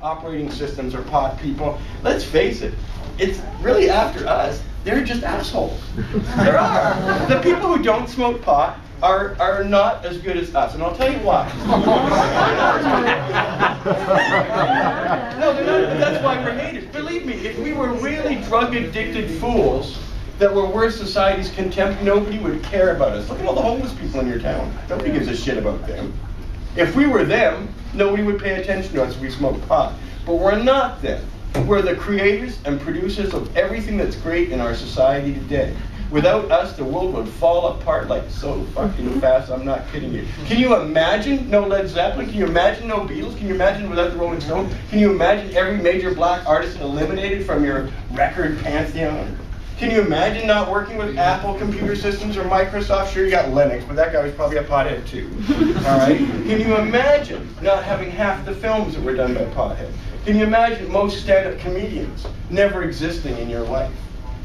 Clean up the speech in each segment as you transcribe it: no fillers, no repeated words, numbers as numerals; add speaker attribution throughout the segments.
Speaker 1: Operating systems are pot people. Let's face it, it's really after us. They're just assholes. There are. The people who don't smoke pot are not as good as us, and I'll tell you why. No, they're not. That's why we're hated. Believe me, if we were really drug-addicted fools that were worth society's contempt, nobody would care about us. Look at all the homeless people in your town. Nobody gives a shit about them. If we were them, nobody would pay attention to us if we smoked pot. But we're not them. We're the creators and producers of everything that's great in our society today. Without us, the world would fall apart like so fucking fast, I'm not kidding you. Can you imagine no Led Zeppelin? Can you imagine no Beatles? Can you imagine without the Rolling Stones? Can you imagine every major black artist eliminated from your record pantheon? Can you imagine not working with Apple computer systems or Microsoft? Sure, you got Linux, but that guy was probably a pothead too. All right? Can you imagine not having half the films that were done by potheads? Can you imagine most stand-up comedians never existing in your life?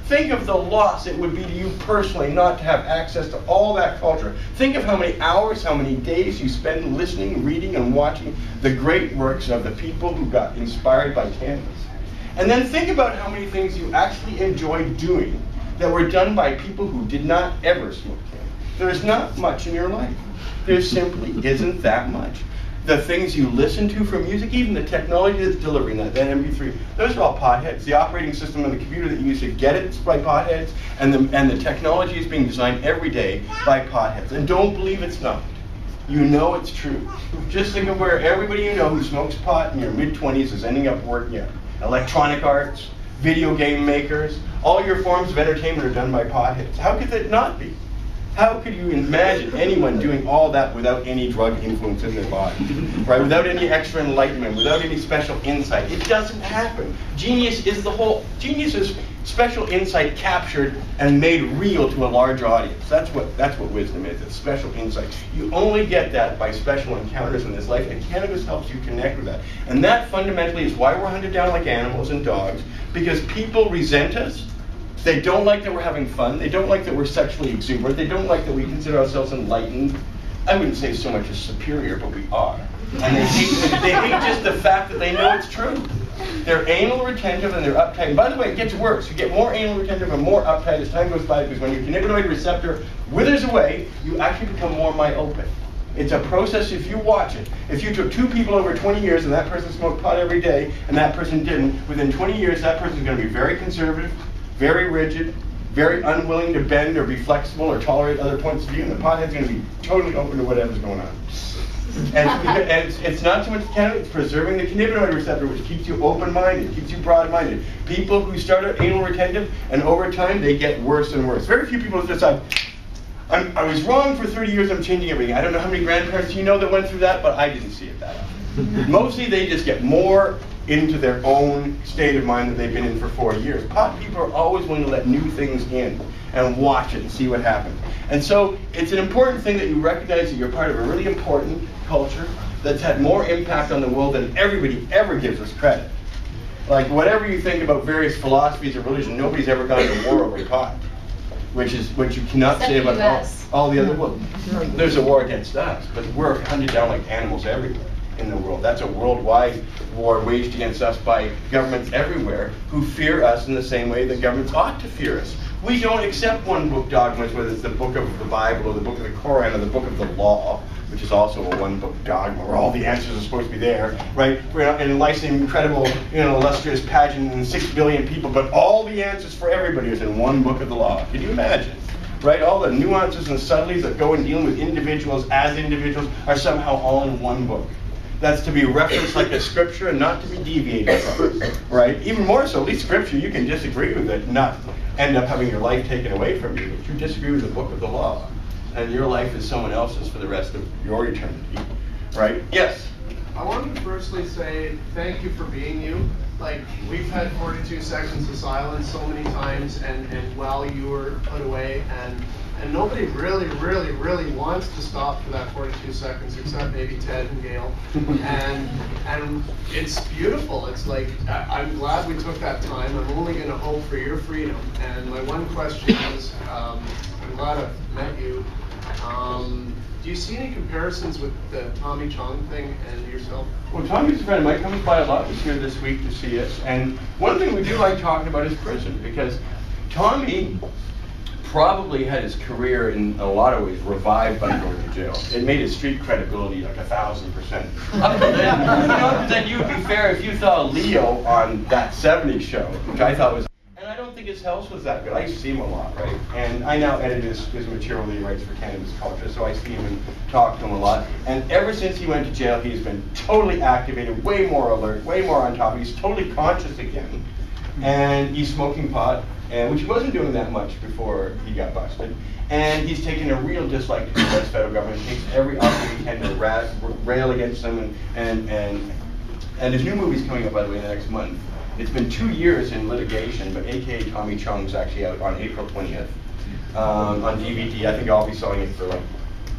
Speaker 1: Think of the loss it would be to you personally not to have access to all that culture. Think of how many hours, how many days you spend listening, reading, and watching the great works of the people who got inspired by Cannabis. And then think about how many things you actually enjoy doing that were done by people who did not ever smoke cannabis. There's not much in your life. There simply isn't that much. The things you listen to for music, even the technology that's delivering that MP3, those are all potheads. The operating system on the computer that you use to get it's by potheads, and the technology is being designed every day by potheads. And don't believe it's not. You know it's true. Just think of where everybody you know who smokes pot in your mid-20s is ending up working at. Electronic arts, video game makers, all your forms of entertainment are done by potheads. How could that not be? How could you imagine anyone doing all that without any drug influence in their body? Right? Without any extra enlightenment, without any special insight. It doesn't happen. Genius is special insight captured and made real to a large audience. That's what wisdom is. It's special insight. You only get that by special encounters in this life, and cannabis helps you connect with that. And that fundamentally is why we're hunted down like animals and dogs, because people resent us. They don't like that we're having fun. They don't like that we're sexually exuberant. They don't like that we consider ourselves enlightened. I wouldn't say so much as superior, but we are. And they hate just the fact that they know it's true. They're anal retentive and they're uptight. And by the way, it gets worse. You get more anal retentive and more uptight as time goes by, because when your cannabinoid receptor withers away, you actually become more myopic. It's a process if you watch it. If you took two people over 20 years and that person smoked pot every day and that person didn't, within 20 years that person's going to be very conservative, very rigid, very unwilling to bend or be flexible or tolerate other points of view, and the pothead's going to be totally open to whatever's going on. And it's not so much cannabis, it's preserving the cannabinoid receptor, which keeps you open-minded, keeps you broad-minded. People who start out anal retentive, and over time, they get worse and worse. Very few people decide, I was wrong for 30 years, I'm changing everything. I don't know how many grandparents you know that went through that, but I didn't see it that often. Mostly they just get more into their own state of mind that they've been in for 40 years. Pot people are always willing to let new things in and watch it and see what happens. And so it's an important thing that you recognize that you're part of a really important culture that's had more impact on the world than everybody ever gives us credit. Like whatever you think about various philosophies of religion, nobody's ever gone to war over pot, which is what you cannot say about all the other world. There's a war against us, but we're hunted down like animals everywhere in the world. That's a worldwide war waged against us by governments everywhere who fear us in the same way that governments ought to fear us. We don't accept one book dogmas, whether it's the book of the Bible or the book of the Koran or the book of the law, which is also a one book dogma where all the answers are supposed to be there, right? We're not enlightening an incredible, illustrious pageant and 6 billion people, but all the answers for everybody is in one book of the law. Can you imagine? Right? All the nuances and subtleties that go in dealing with individuals as individuals are somehow all in one book. That's to be referenced like a scripture and not to be deviated from, right? Even more so, at least scripture, you can disagree with it and not end up having your life taken away from you. But you disagree with the book of the law, and your life is someone else's for the rest of your eternity, right? Yes?
Speaker 2: I wanted to firstly say thank you for being you. Like, we've had 42 seconds of silence so many times, and while you were put away, and nobody really wants to stop for that 42 seconds except maybe Ted and Gail. And it's beautiful. It's like, I'm glad we took that time. I'm only going to hope for your freedom. And my one question is, I'm glad I've met you. Do you see any comparisons with the Tommy Chong thing and yourself?
Speaker 1: Well, Tommy's a friend of mine, comes by a lot, was here this week to see us, and one thing we do like talking about is prison, because Tommy probably had his career in a lot of ways revived by going to jail. It made his street credibility like 1,000%. Up to then, you would be fair if you saw Leo on that '70s show, which I thought was. And I don't think his health was that good. I used to see him a lot, right? And I now edit his material that he writes for Cannabis Culture, so I see him and talk to him a lot. And ever since he went to jail, he's been totally activated, way more alert, way more on top. He's totally conscious again, and he's smoking pot. Which he wasn't doing that much before he got busted. And he's taken a real dislike to the US federal government. He takes every opportunity he can to rail against them. And his new movie's coming up, by the way, in the next month. It's been 2 years in litigation, but AKA Tommy Chong's actually out on April 20th on DVD. I think I'll be selling it for like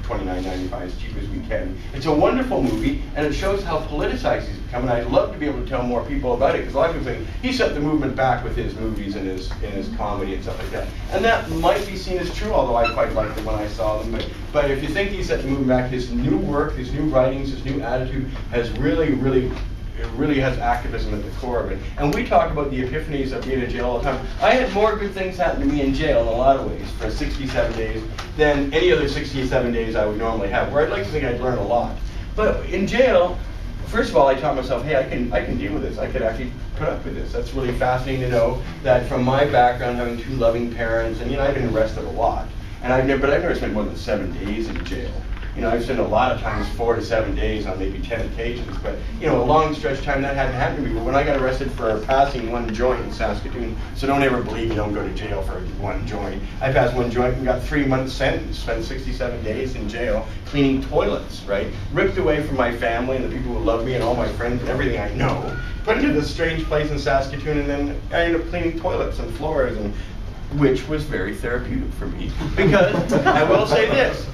Speaker 1: $29.95, as cheap as we can. It's a wonderful movie, and it shows how politicized he's become, and I'd love to be able to tell more people about it, because a lot of people think he set the movement back with his movies and his comedy and stuff like that. And that might be seen as true, although I quite liked it when I saw them. But if you think he set the movement back, his new work, his new writings, his new attitude has it really has activism at the core of it. And we talk about the epiphanies of being in jail all the time. I had more good things happen to me in jail in a lot of ways for 67 days than any other 67 days I would normally have, where I'd like to think I'd learn a lot. But in jail, first of all, I taught myself, hey, I can deal with this. I could actually put up with this. That's really fascinating to know that from my background, having 2 loving parents, and I've been arrested a lot, but I've never spent more than 7 days in jail. I've spent a lot of times 4 to 7 days on maybe 10 occasions, but a long stretch of time that hadn't happened to me. But when I got arrested for passing 1 joint in Saskatoon, so don't ever believe you don't go to jail for 1 joint. I passed 1 joint and got 3 months sentence, spent 67 days in jail cleaning toilets, right? Ripped away from my family and the people who love me and all my friends and everything I know. Put into this strange place in Saskatoon, and then I ended up cleaning toilets and floors, which was very therapeutic for me. Because I will say this.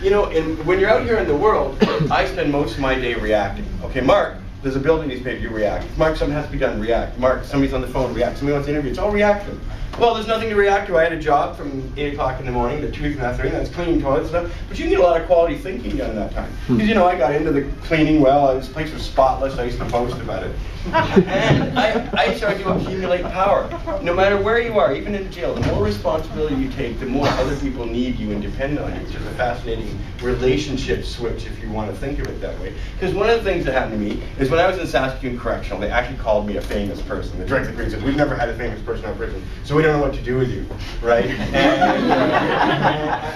Speaker 1: When you're out here in the world, I spend most of my day reacting. Okay, Marc, there's a bill that needs to be paid, you react. Marc, something has to be done, react. Marc, somebody's on the phone, react. Somebody wants to interview, it's all reactive. Well, there's nothing to react to. I had a job from 8 o'clock in the morning to 2 in the afternoon, that's cleaning toilets and stuff. But you can get a lot of quality thinking done in that time. Because, I got into the cleaning well, this place was spotless, I used to boast about it. And I started to accumulate power. No matter where you are, even in jail, the more responsibility you take, the more other people need you and depend on you, which is a fascinating relationship switch, if you want to think of it that way. Because one of the things that happened to me is when I was in Saskatoon Correctional, they actually called me a famous person. The director of the prison said, we've never had a famous person in our prison, so we don't know what to do with you, right?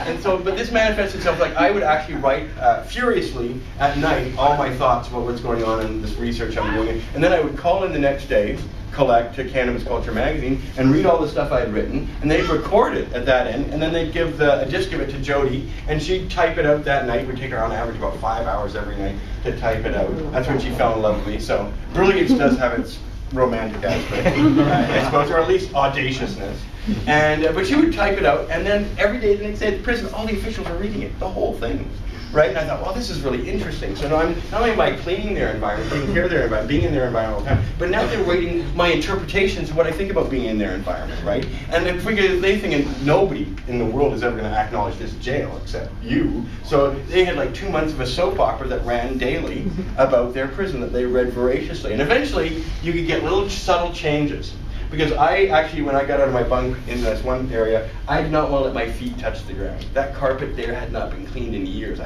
Speaker 1: And so, but this manifests itself like I would actually write furiously at night all my thoughts about what's going on in this research I'm doing, and then I would call in the next day, collect to Cannabis Culture magazine, and read all the stuff I had written, and they'd record it at that end, and then they'd give a disc of it to Jody, and she'd type it out that night. It would take her on average about 5 hours every night to type it out. That's when she fell in love with me. So brilliance does have its romantic aspect, I suppose, or at least audaciousness. But she would type it out, and then every day the next day at the prison, all the officials are reading it, the whole thing. Right? And I thought, well, this is really interesting. So now I'm not only am I cleaning their environment, taking care of their environment, being in their environment all the time, but now they're reading my interpretations of what I think about being in their environment, right? And they think nobody in the world is ever going to acknowledge this jail except you. So they had like 2 months of a soap opera that ran daily about their prison that they read voraciously. And eventually, you could get little subtle changes. Because I actually, when I got out of my bunk in this one area, I did not want to let my feet touch the ground. That carpet there had not been cleaned in years.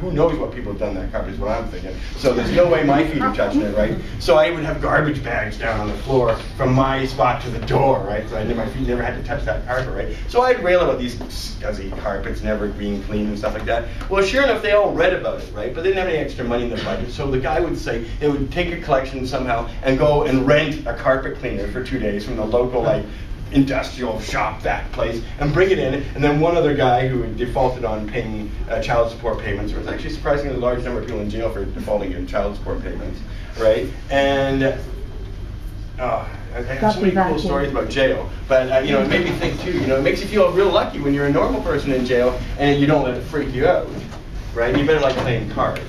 Speaker 1: Who knows what people have done to that carpet is what I'm thinking. So there's no way my feet are touching it, right? So I would have garbage bags down on the floor from my spot to the door, right? So my feet never had to touch that carpet, right? So I'd rail about these scuzzy carpets never being cleaned and stuff like that. Well, sure enough, they all read about it, right? But they didn't have any extra money in the budget. So the guy would say they would take a collection somehow and go and rent a carpet cleaner for 2 days from the local, industrial shop, that place, and bring it in, and then one other guy who had defaulted on paying child support payments. There was actually a surprisingly large number of people in jail for defaulting on child support payments, right? And I have so many cool stories about jail, but it made me think too. It makes you feel real lucky when you're a normal person in jail and you don't let it freak you out, right? You better like playing cards.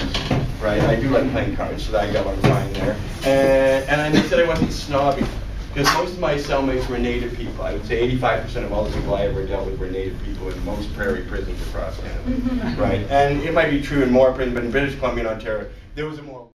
Speaker 1: Right, I do like playing cards, so I got what I'm fine there. And I said I wasn't snobby. Because most of my cellmates were Native people. I would say 85% of all the people I ever dealt with were Native people in most prairie prisons across Canada. Right? And it might be true in more prisons, but in British Columbia and Ontario, there was a more